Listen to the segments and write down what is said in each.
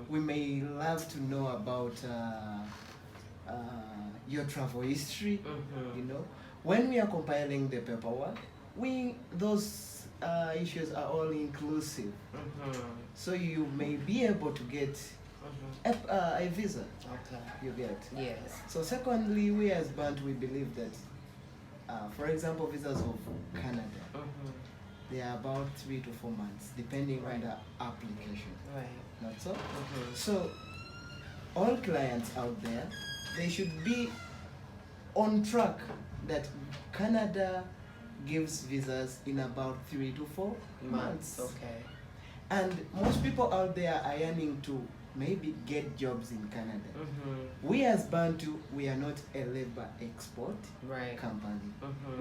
We may love to know about your travel history. You know, when we are compiling the paperwork, those issues are all inclusive. So you may be able to get a visa. Okay. You get. Yes. So secondly, we as Bantu, we believe that, for example, visas of Canada, they are about 3 to 4 months, depending on the application. Right. Not so? So all clients out there, they should be on track that Canada gives visas in about 3 to 4 months. Okay. And most people out there are yearning to maybe get jobs in Canada. We as Bantu, we are not a labor export company.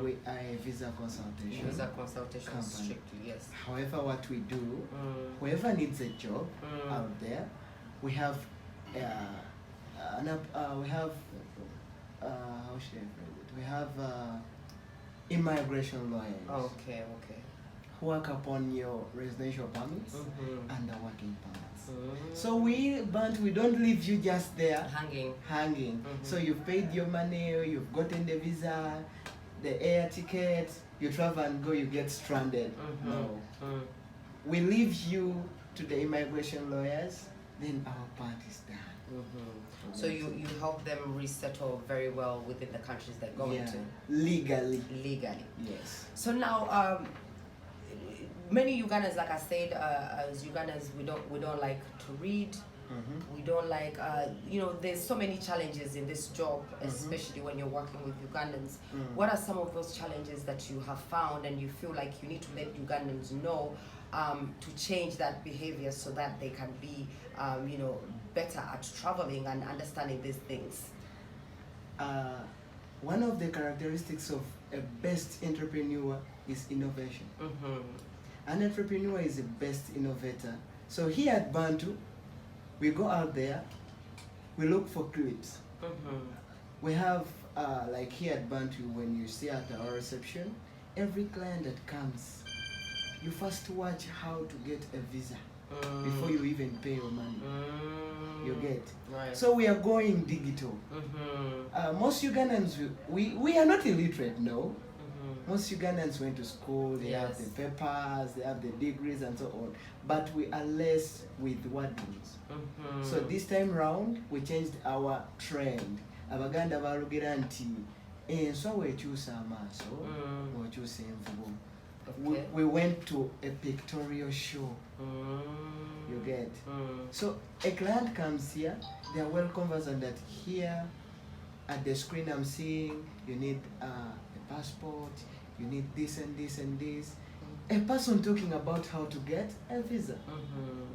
We are a visa consultation company. Strictly, yes. However, what we do, whoever needs a job out there, we have how should I phrase it? We have immigration lawyers. Okay. Who work upon your residential permits and the working permits. So we don't leave you just there hanging. So you've paid your money, you've gotten the visa, the air ticket, you travel and go, you get stranded. No. We leave you to the immigration lawyers, then our part is done. So you help them resettle very well within the countries they're going to? Legally. Yes. So now, many Ugandans, like I said, as Ugandans, we don't like to read. We don't like, there's so many challenges in this job, especially when you're working with Ugandans. What are some of those challenges that you have found and you feel like you need to let Ugandans know to change that behavior so that they can be, better at traveling and understanding these things? One of the characteristics of a best entrepreneur is innovation. An entrepreneur is the best innovator. So here at Bantu, we go out there, we look for clips. We have, like here at Bantu, when you see at our reception, every client that comes, you first watch how to get a visa before you even pay your money. You get. Right. So we are going digital. Most Ugandans, we are not illiterate, no. Most Ugandans went to school, they have the papers, they have the degrees and so on. But we are less with wordings. So this time round, we changed our trend. Abaganda balugera nti enswa wekyusa amaaso okyusa envubu. We went to a pictorial show. You get. So a client comes here, they are well conversant that here at the screen I'm seeing you need a passport, you need this and this and this. A person talking about how to get a visa.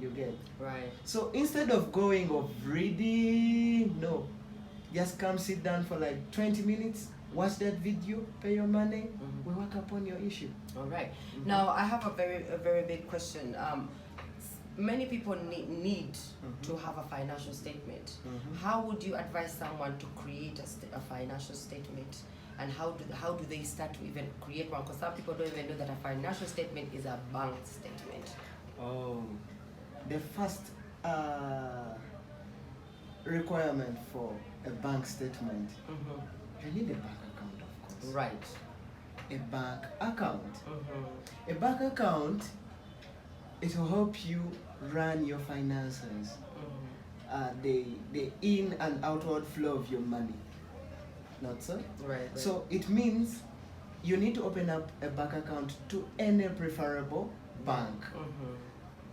You get. Right. So instead of going of reading, no. Just come sit down for like 20 minutes, watch that video, pay your money, we work upon your issue. All right. Now I have a very big question. Many people need to have a financial statement. How would you advise someone to create a financial statement? And how do they start to even create one? Because some people don't even know that a financial statement is a bank statement. Oh, the first requirement for a bank statement, you need a bank account, of course. Right. A bank account. A bank account, it will help you run your finances, the in and outward flow of your money. Not so? Right. So it means you need to open up a bank account to any preferable bank.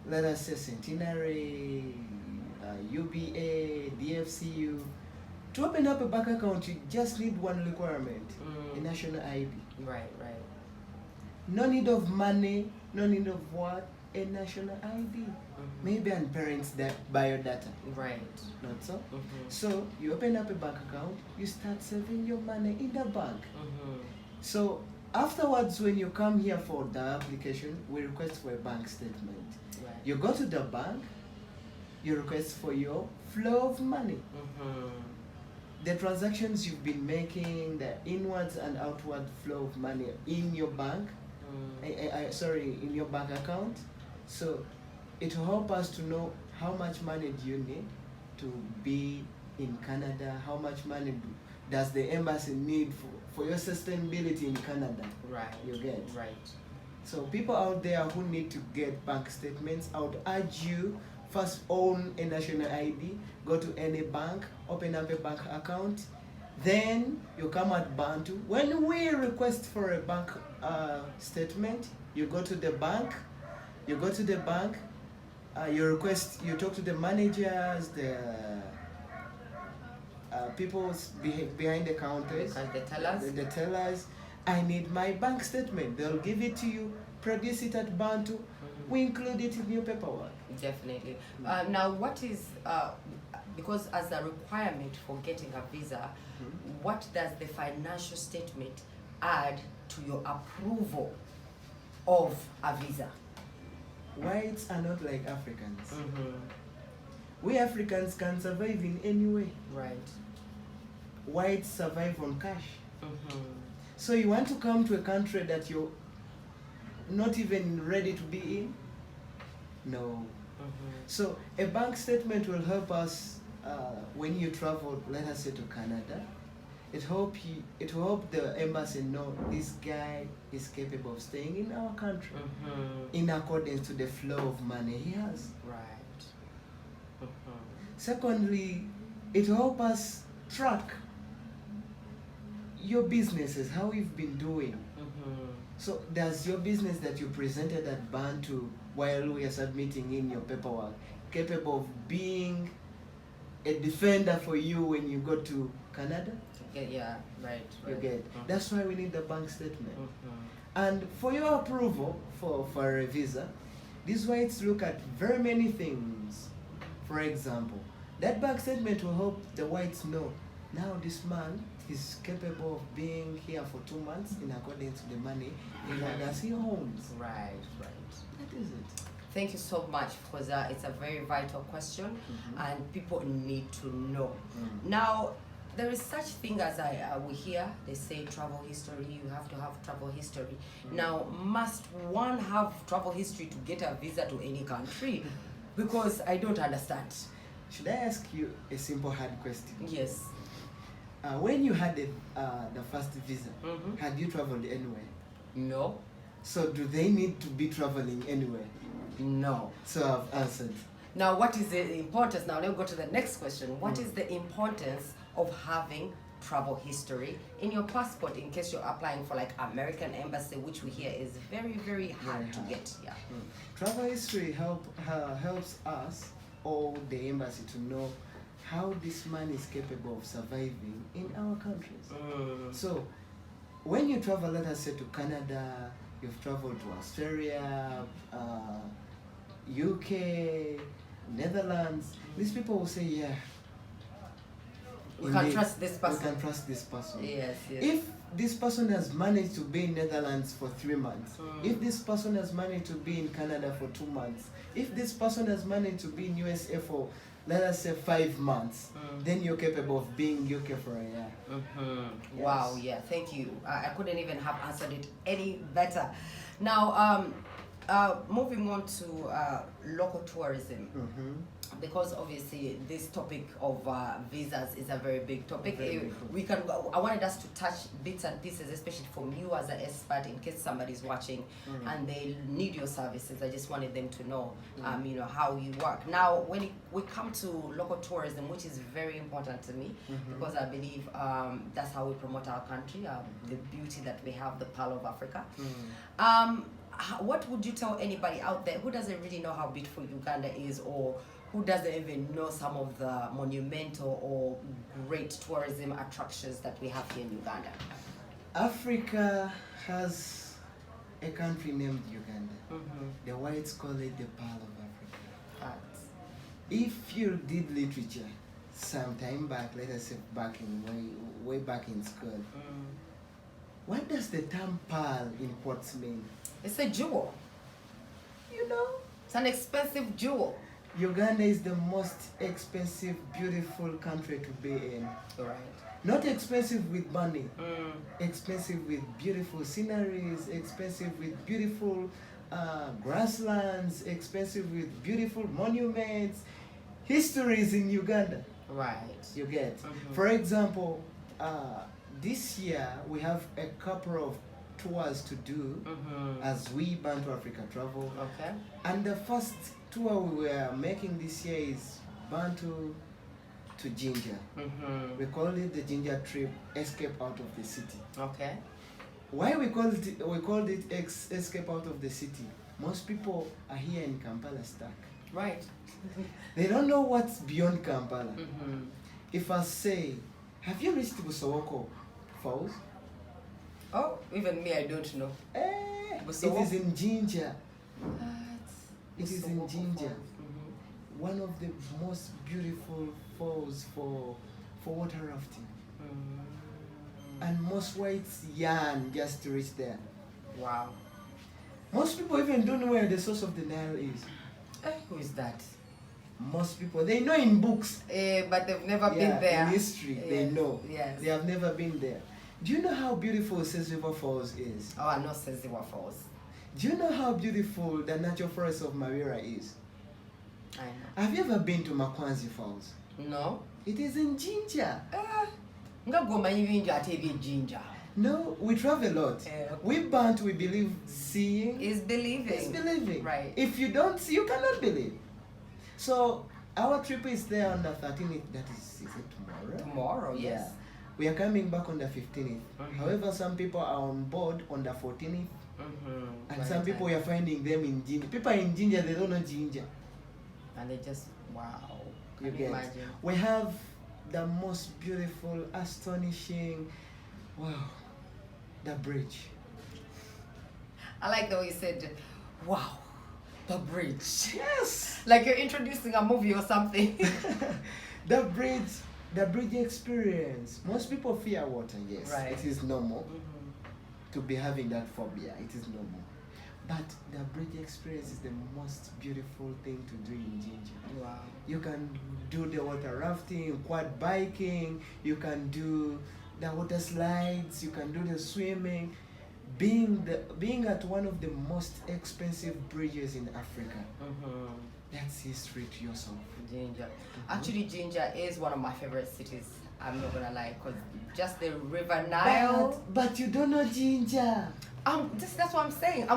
Let us say Centenary, UBA, DFCU. To open up a bank account, you just need one requirement, a national ID. Right. No need of money, no need of what? A national ID. Maybe and parents' biodata. Right. Not so? So you open up a bank account, you start saving your money in the bank. So afterwards, when you come here for the application, we request for a bank statement. Right. You go to the bank, you request for your flow of money. The transactions you've been making, the inwards and outward flow of money in your bank, in your bank account. So it will help us to know how much money do you need to be in Canada? How much money does the embassy need for your sustainability in Canada? Right. You get? Right. So people out there who need to get bank statements, I would urge you, first own a national ID, go to any bank, open up a bank account, then you come at Bantu. When we request for a bank statement, you go to the bank, you request, you talk to the managers, the people behind the counters, the tellers. I need my bank statement. They'll give it to you, produce it at Bantu. We include it in your paperwork. Definitely. Now, what is, because as a requirement for getting a visa, what does the financial statement add to your approval of a visa? Whites are not like Africans. We Africans can survive in any way. Right. Whites survive on cash. So you want to come to a country that you're not even ready to be in? No. So a bank statement will help us when you travel, let us say to Canada. It will help the embassy know this guy is capable of staying in our country in accordance to the flow of money he has. Right. Secondly, it will help us track your businesses, how you've been doing. So does your business that you presented at Bantu while we are submitting in your paperwork capable of being a defender for you when you go to Canada? Yeah, right. You get. That's why we need the bank statement. And for your approval for a visa, these whites look at very many things. For example, that bank statement will help the whites know now this man is capable of being here for 2 months in accordance to the money he owns. Right. That is it. Thank you so much, because it's a very vital question and people need to know. Now, there is such thing as we hear, they say travel history, you have to have travel history. Now, must one have travel history to get a visa to any country? Because I don't understand. Should I ask you a simple hard question? Yes. When you had the first visa, had you traveled anywhere? No. So do they need to be traveling anywhere? No. So I've answered. Now, what is the importance? Now, let's go to the next question. What is the importance of having travel history in your passport in case you're applying for like American embassy, which we hear is very, very hard to get? Yeah. Travel history helps us or the embassy to know how this man is capable of surviving in our countries. So when you travel, let us say to Canada, you've traveled to Australia, UK, Netherlands, these people will say, yeah, we can trust this person. We can trust this person. Yes. If this person has managed to be in Netherlands for 3 months, if this person has managed to be in Canada for 2 months, if this person has managed to be in USA for, let us say, 5 months, then you're capable of being UK for a year. Yes. Wow, yeah, thank you. I couldn't even have answered it any better. Now, moving on to local tourism. Because obviously this topic of visas is a very big topic. I wanted us to touch bits and pieces, especially from you as an expert, in case somebody's watching and they need your services. I just wanted them to know, how you work. Now, when we come to local tourism, which is very important to me, because I believe that's how we promote our country, the beauty that we have, the Pearl of Africa. What would you tell anybody out there who doesn't really know how beautiful Uganda is, or who doesn't even know some of the monumental or great tourism attractions that we have here in Uganda? Africa has a country named Uganda. The whites call it the Pearl of Africa. If you did literature some time back, let us say way back in school, what does the term pearl in quotes mean? It's a jewel. It's an expensive jewel. Uganda is the most expensive, beautiful country to be in. Right. Not expensive with money, expensive with beautiful sceneries, expensive with beautiful grasslands, expensive with beautiful monuments, histories in Uganda. Right. You get. For example, this year we have a couple of tours to do as we Bantu Africa travel. Okay. And the first tour we were making this year is Bantu to Ginger. We call it the Ginger trip, escape out of the city. Okay. Why we called it escape out of the city? Most people are here in Kampala stuck. Right. They don't know what's beyond Kampala. If I say, have you reached Busowoko Falls? Oh, even me, I don't know. It is in Ginger. It is in Busowoko Ginger. Falls. One of the most beautiful falls for water rafting. And most whites yearn just to reach there. Wow. Most people even don't know where the source of the Nile is. Who is that? Most people, they know in books. But they've never been there. In history, they know. Yes. They have never been there. Do you know how beautiful Ses River Falls is? Oh, I know Ses River Falls. Do you know how beautiful the natural forest of Mawira is? I know. Have you ever been to Makwanzi Falls? No. It is in Ginger. Ginger. No, we travel a lot. We Bantu, we believe seeing is believing. is believing. Right. If you don't see, you cannot believe. So our trip is there on the 13th. That is it tomorrow? Tomorrow, yes. Yeah. We are coming back on the 15th. However, some people are on board on the 14th. And some people we are finding them in Ginger. People in Ginger, they don't know Ginger. And they just, wow. You Can get. imagine? We have the most beautiful, astonishing, wow, the bridge. I like the way you said, wow, the bridge. Yes. Like you're introducing a movie or something. The bridge experience. Most people fear water, yes. Right. It is normal to be having that phobia. It is normal. But the bridge experience is the most beautiful thing to do in Ginger. Wow. You can do the water rafting, quad biking, you can do the water slides, you can do the swimming. Being at one of the most expensive bridges in Africa, that's history to yourself. Ginger. Actually, Ginger is one of my favorite cities. I'm not gonna lie, because just the River Nile. But you don't know Ginger. That's what I'm saying.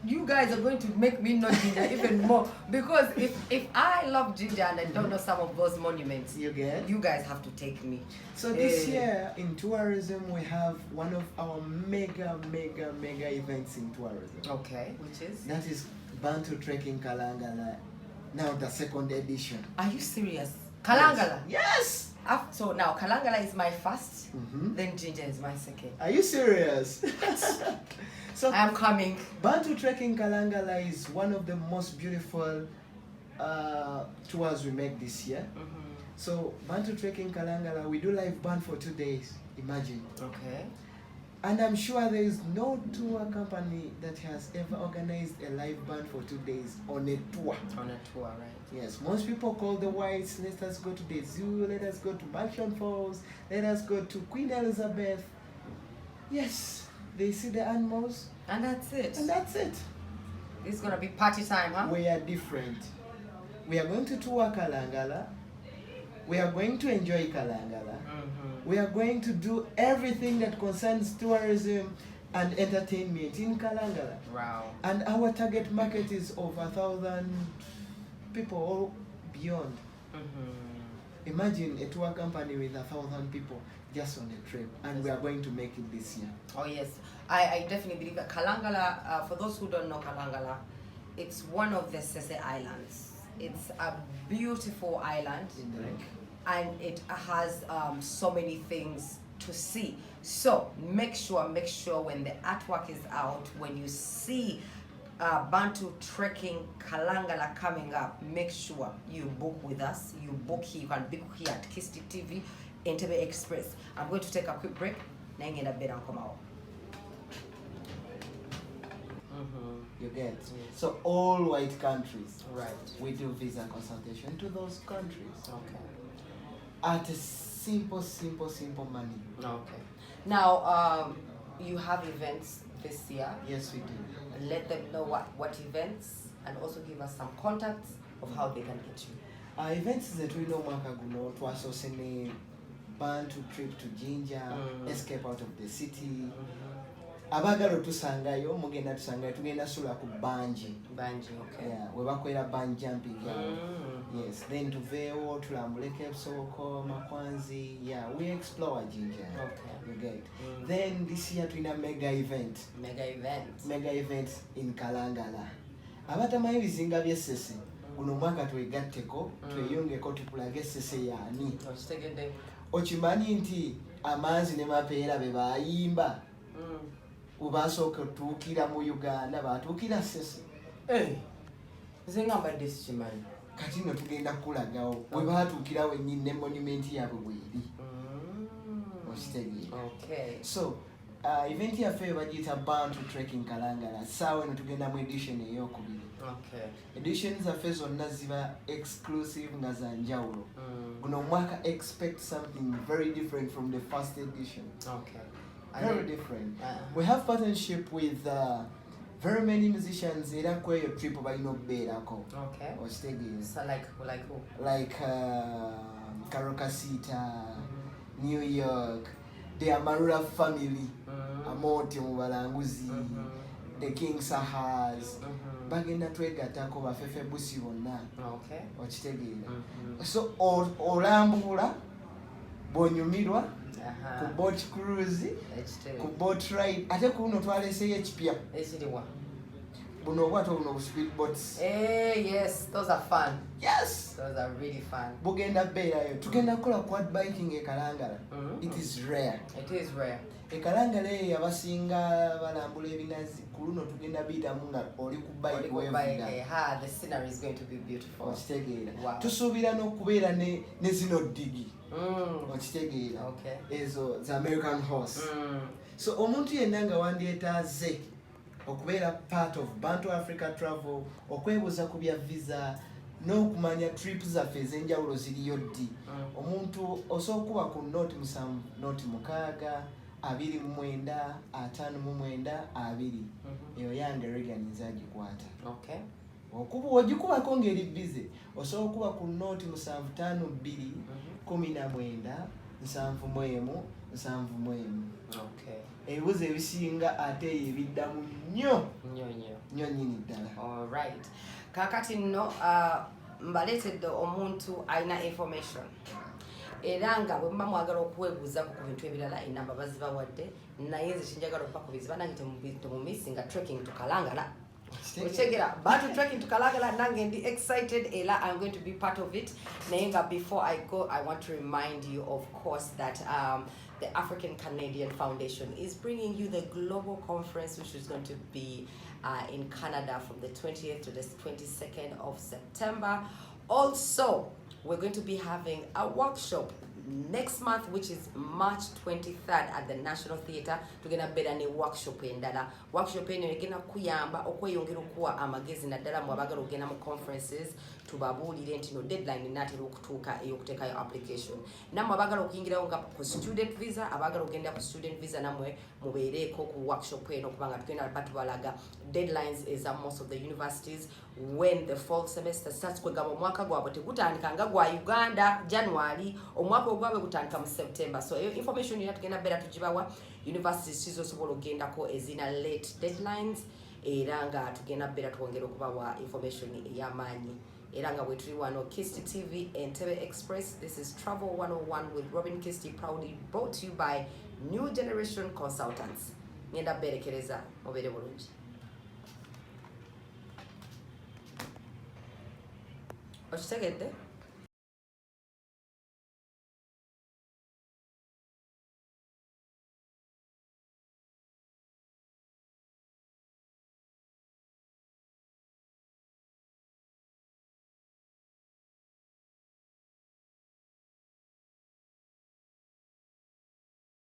You guys are going to make me know Ginger even more, because if I love Ginger and I don't know some of those monuments, you guys have to take me. So this year in tourism we have one of our mega events in tourism. Okay, which is? That is Bantu Trekking Kalangala. Now the second edition. Are you serious? Kalangala? Yes. So now Kalangala is my first, then Ginger is my second. Are you serious? So I'm coming. Bantu Trekking Kalangala is one of the most beautiful tours we make this year. So Bantu Trekking Kalangala, we do live band for 2 days. Imagine. Okay. And I'm sure there is no tour company that has ever organized a live band for 2 days on a tour. On a tour, right? Yes, most people call the whites, let us go to the zoo, let us go to Baction Falls, let us go to Queen Elizabeth. Yes, they see the animals. And that's it. And that's it. It's gonna be party time, huh? We are different. We are going to tour Kalangala. We are going to enjoy Kalangala. We are going to do everything that concerns tourism and entertainment in Kalangala. Wow. And our target market is over 1,000 people or beyond. Imagine a tour company with 1,000 people just on a trip, and we are going to make it this year. Oh yes, I definitely believe that Kalangala, for those who don't know Kalangala, it's one of the Sese Islands. It's a beautiful island, and it has so many things to see. So make sure when the artwork is out, when you see Bantu Trekking Kalangala coming up, make sure you book with us. You book here, you can book here at Kisti TV, Entebbe Express. I'm going to take a quick break. Nangenda bed and come out. You get? So all white countries, right? We do visa consultation to those countries. Okay. At a simple money. Okay. Now, you have events this year. Yes, we do. And let them know what events, and also give us some contacts of how they can get you. Events that we know mwaka guno twasoose ne Bantu trip to Genda, escape out of the city. Abagala otusangayo mugenda tusangayo tugenda sula ku banji. Okay. Yeah, we bakwera bungee jumping. Yes, then tuveewo tulambuleko ebisoko Makwanzi. Yeah, we explore Genda. Okay. You get. Then this year tulina mega event in Kalangala. Abatamanyi bizinga by'essese guno mwaka twegatteko tweyongeko tukulage essese yaani. Okimanyi nti Amanzi ne Mapeera be bayimba ubasooka otuukira mu Uganda batuukira ssese. Nze ngambadde sikimanyi. Kati nno tugenda kukulagawo bwe baatuukira wennyini ne monument yaabwe bweri. Okitegeera. Okay. So event yaffe bagiyita Bantu trekking Kalangala. Saawa eno tugenda mu edition ey'okubiri. Okay. Editions zaffe zonna ziba exclusive nga za njawulo. Guno mwaka expect something very different from the first edition. Okay. Very different. We have partnership with very many musicians era kweyo trip balina okubeerako. Okay. Okitegeera. So like who? Like Karokasita, New York, the Amarula family, Amoti mu Balanguzi, the King Sahas. Bagenda twegattako bafefe busi bonna. Okay. Okitegeera. So olambula bonyumirwa ku boat cruise, ku boat ride, ate kuno twaleseyo ekipya. Ekiriwa. Buno obwato buno speed boats. Yes, those are fun. Yes. Those are really fun. Bugenda beerayo. Tugenda kukola quad biking e Kalangala. It is rare. It is rare. E Kalangala eyo abasinga balambula ebinazi ku luno tugenda biyitamu nga oli ku bike weevuga. The scenery is going to be beautiful. Okitegeera. Wow. Tusuubira n'okubeera ne zino ddigi. Okitegeera. Okay. Ezo za American horse. So omuntu yenna nga wandyetaaze okubeera part of Bantu Africa travel, okwebuuza ku bya visa n'okumanya trip zaffe ez'enjawulo ziriyo ddi. Omuntu osobola okuba ku note 6 29 59 20. Eyo yange Regan nzagikwata. Okay. Okuba ogikubako ngeri bize osobola okuba ku note 752 19 71. Okay. Ebibuzo ebisinga ate ebiddamu nnyo nnyini ddala. Alright. Kakati nno mbaleetedde omuntu alina information. Era nga bwe muba mwagala okuweebuuza ku bintu ebirala enamba bazibawadde, naye nze kinjagala okubakubiza nange temumisinga trekking to Kalangala. Ochegera Bantu trekking to Kalangala nange ndi excited era I'm going to be part of it. Naye nga before I go, I want to remind you of course that the African Canadian Foundation is bringing you the global conference, which is going to be in Canada from the 20th to the 22nd of September. Also, we're going to be having a workshop next month, which is March 23rd at the National Theatre. Tugenda beera ne workshop endala. Workshop eno egenda kuyamba okweyongera okuwa amagezi naddala mu abagala okugenda mu conferences, tubabuulire nti no deadline natera okutuuka ey'okuteekayo application. Nammwe abagala okuyingirawo nga ku student visa, abagala okugenda ku student visa nammwe mubeereeko ku workshop eno kubanga tugenda batubalaga deadlines eza most of the universities when the fall semester starts. Kwegamba omwaka gwabwe tegutandika nga gwa Uganda January, omwaka ogwabwe gutandika mu September. So eyo information yina tugenda beera tugibawa. Universities kizosobola ogendako ezina late deadlines era nga tugenda beera twongera okubawa information ey'amaanyi. Era nga bwe tuli wano Kisti TV Entebbe Express. This is Travel 101 with Robin Kisti, proudly brought to you by New Generation Consultants. Ngenda beerekereza mubeere bulungi. Okitegedde?